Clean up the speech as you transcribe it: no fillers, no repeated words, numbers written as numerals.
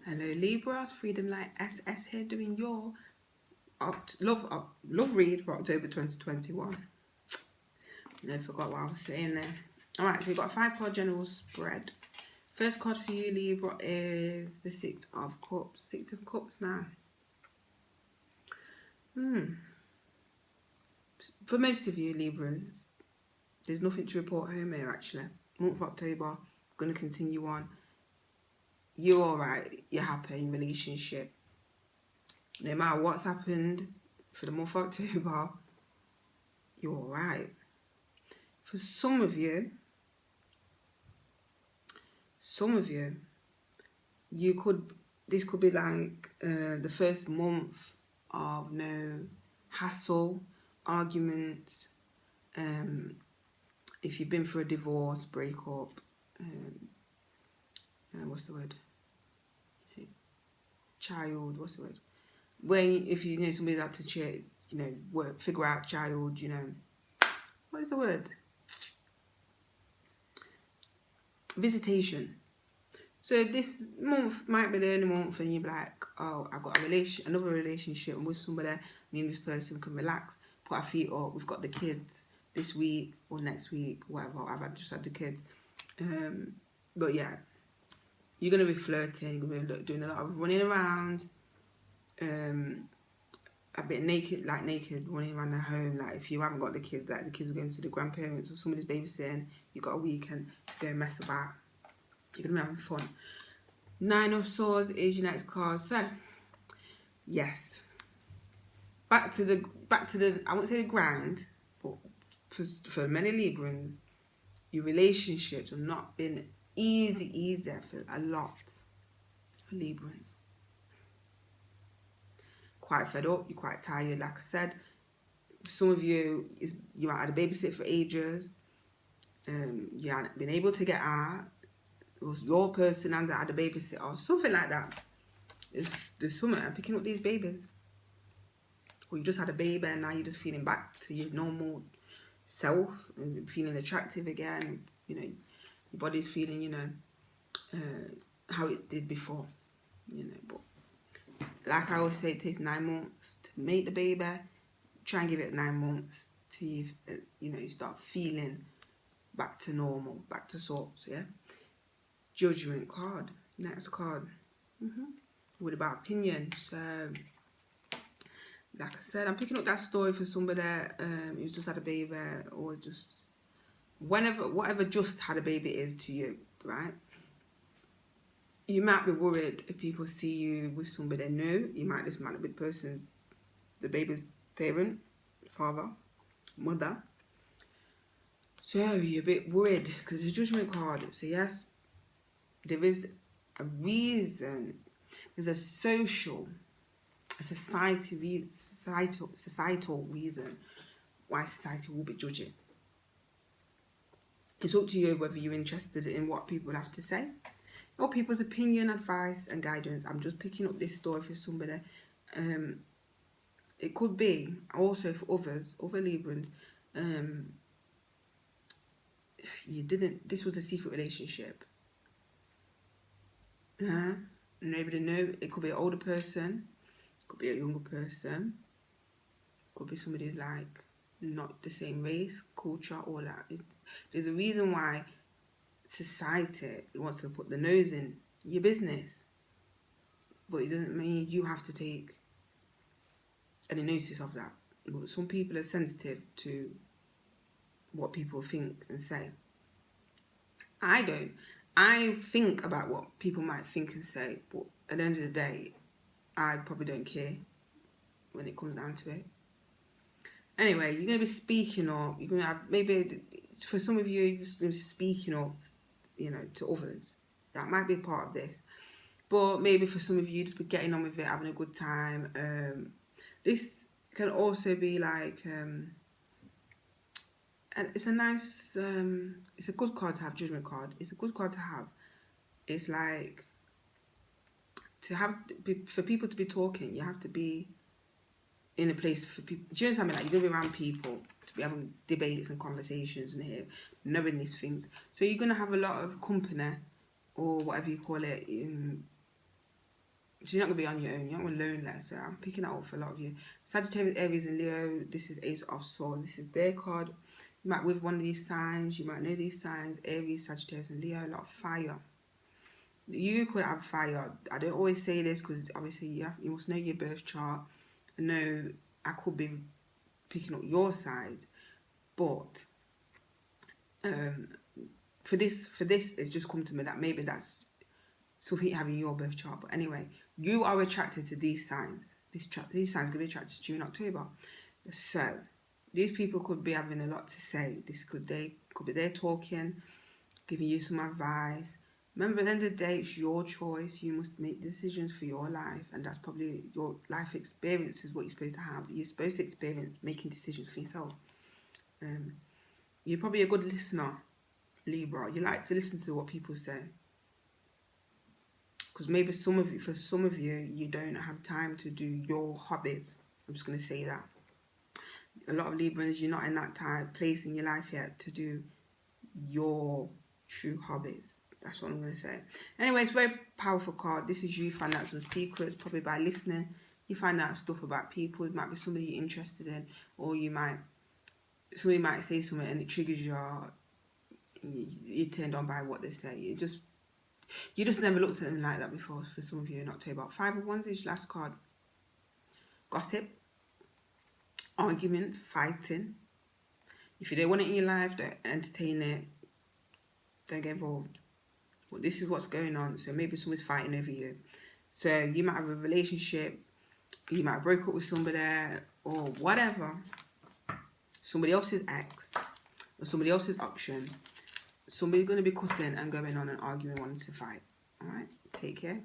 Hello Libra, Freedomlight SS here doing your love read for October 2021. I forgot what I was saying there. Alright, so you've got a 5-card general spread. First card for you Libra is the 6 of Cups. 6 of Cups now. For most of you Librans, there's nothing to report home here actually. Month of October, going to continue on. You're alright, you're happy in relationship. No matter what's happened for the month of October, you're alright. For some of you, this could be like the first month of no hassle, arguments. If you've been through a divorce, breakup, what's the word? Child, what's the word? When if you know somebody's out to check, work, figure out child, what is the word? Visitation. So this month might be the only month and you're like, oh, I've got another relationship with somebody, me and this person can relax, put our feet up, we've got the kids this week or next week, whatever, just had the kids. But yeah, you're going to be flirting, you're going to be doing a lot of running around, a bit naked, running around the home. Like if you haven't got the kids, like the kids are going to the grandparents or somebody's babysitting, you've got a weekend to go and mess about. You're going to be having fun. 9 of Swords is your next card. So, yes. Back to the, I won't say the grind, but for many Librans, your relationships have not been easy for a lot of Librans. Quite fed up, you're quite tired, like I said. Some of you, you might have had a babysit for ages. You haven't been able to get out. It was your person and that had a babysitter or something like that. There's something, I'm picking up these babies. Or you just had a baby and now you're just feeling back to your normal self and feeling attractive again. Your body's feeling, how it did before. But like I always say, it takes 9 months to make the baby. Try and give it 9 months till you start feeling back to normal, back to sorts, yeah? Judgment card, next card. What about opinion? So, like I said, I'm picking up that story for somebody who's just had a baby or just whatever just had a baby is to you, right? You might be worried if people see you with somebody new. You might just be the person, the baby's parent, father, mother. So you're a bit worried because it's a judgment card. So yes, there is a reason. There's a societal reason why society will be judging. It's up to you whether you're interested in what people have to say or people's opinion, advice and guidance. I'm just picking up this story for somebody. It could be also for other Librans. This was a secret relationship. Nobody knew. It could be an older person, it could be a younger person, it could be somebody like not the same race, culture, all that. There's a reason why society wants to put the nose in your business, but it doesn't mean you have to take any notice of that. But some people are sensitive to what people think and say. I don't. I think about what people might think and say, but at the end of the day, I probably don't care when it comes down to it. Anyway, you're going to be speaking up. You're going to have, maybe for some of you, you're just going to be speaking up, to others. That might be part of this. But maybe for some of you, just be getting on with it, having a good time. This can also be like... and it's a nice, it's a good card to have, judgment card. It's a good card to have. It's like, for people to be talking, you have to be in a place for people. Do you know what I mean? Like, you're going to be around people, to be having debates and conversations and here, knowing these things. So you're going to have a lot of company, or whatever you call it, So you're not going to be on your own. You're not alone, let's say. I'm picking that up for a lot of you. Sagittarius, Aries and Leo. This is Ace of Swords. This is their card. You might with one of these signs. You might know these signs. Aries, Sagittarius and Leo. A lot of fire. You could have fire. I don't always say this because obviously you must know your birth chart. No, I could be picking up your side. But for this, it's just come to me that maybe that's something you have in your birth chart. But anyway, you are attracted to these signs. These signs could be attracted to you in October. So these people could be having a lot to say. They could be there talking, giving you some advice. Remember, at the end of the day, it's your choice. You must make decisions for your life, and that's probably your life experience is what you're supposed to have. You're supposed to experience making decisions for yourself. You're probably a good listener, Libra. You like to listen to what people say. Because maybe for some of you, you don't have time to do your hobbies. I'm just going to say that. A lot of Librans, you're not in that place in your life yet to do your true hobbies. That's what I'm going to say. Anyway, it's a very powerful card. This is you find out some secrets, probably by listening. You find out stuff about people. It might be somebody you're interested in, or somebody might say something and it triggers you're turned on by what they say. You just never looked at them like that before. For some of you in October. 5 of Wands is your last card. Gossip, argument, fighting. If you don't want it in your life, don't entertain it. Don't get involved. Well, this is what's going on. So maybe someone's fighting over you. So you might have a relationship. You might break up with somebody or whatever. Somebody else's ex or somebody else's option. Somebody's going to be cussing and going on and arguing, wanting to fight. Alright, take care.